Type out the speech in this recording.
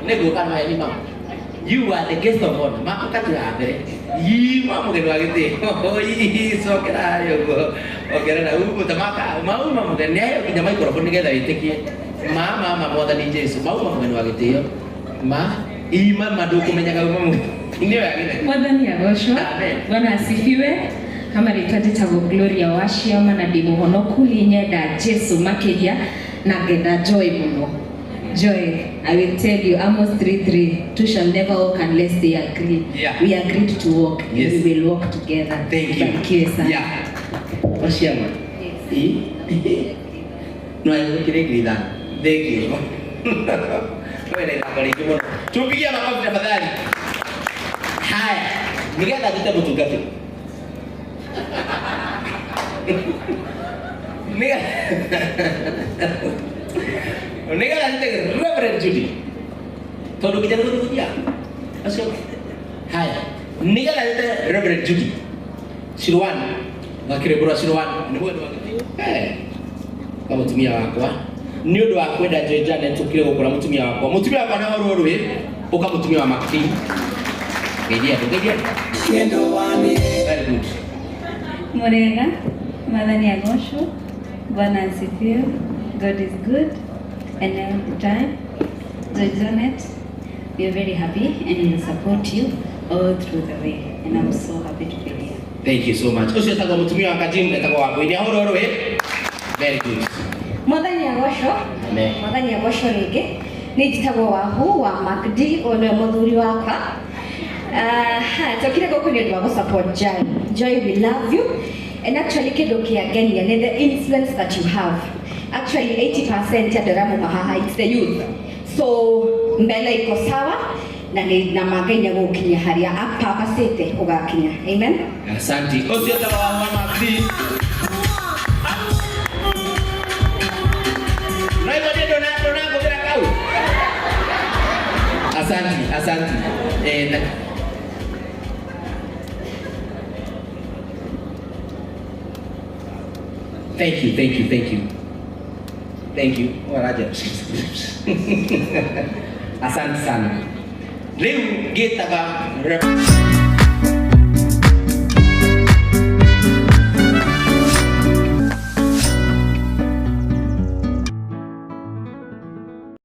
nego kana ni mama. You are the guest of honor. Mama katulande. Yi mama ke wagite. Oi so kera yo. Okera na uko tamaka. Mau mama ke ne yo kinya microphone ke da itekie. Mama mama moda ni Yesu. Mau mama ke wagite yo. Ma ima maduko menyaga mama. Ndio yake. Mwadhani ya Joshua. Bwana asifiwe. Kama ritwate tago Gloria Waciama na dimuhonoku linyenda Yesu makeria na genda joy muno. Joy, I will tell you, Amos 3:3, two shall never walk unless they agree. Yeah. We agreed to walk, yes. We will walk together. Thank you. Thank you, sir. Yeah. Waciama. Yes. No hay que gritar. Thank you. Bueno, la tupigia makofi tafadhali. Haya, nigenda kitabu tugapi. Nigga nanti Reverend Judy. Todo kita dulu dia. Asal. Hai. Nigga nanti Reverend Judy. Silwan. Ngakire bro Silwan. Ndio ndo wakati. Kama mtumia wako. Ni ndo akwenda Janet tukile kwa mtumia wako. Mtumia wako na horo horo ukamtumia wa MacDee. Gedia. Kendo wani. Very good. Morega, Mwadhani ya Joshua. Bwana asifiwe. God is good. And all the time, Janet, we are very happy and we will support you all through the way. And I'm so happy to be here. Thank you so much. Usio tako mtumia wa Kajim na tako wako. Ni horo horo Very good. Mwadhani ya Joshua. Amen. Mwadhani ya Joshua rege. Ni jitago wahu wa MacDee ole muthuri wakwa. Tokire goko ni ndwa support Joy. Joy, we love you. And actually kido kiagenia and the influence that you have. Actually 80% ya Doramu Mahaha, it's the youth. So mbele iko sawa na magenya gukinya haria apa pasete ugakinya. Amen. Asante. Osio tako wa MacDee. Naibu dona bila kau. Asante. Thank you. Waraja. Asante sana. Leo kita ka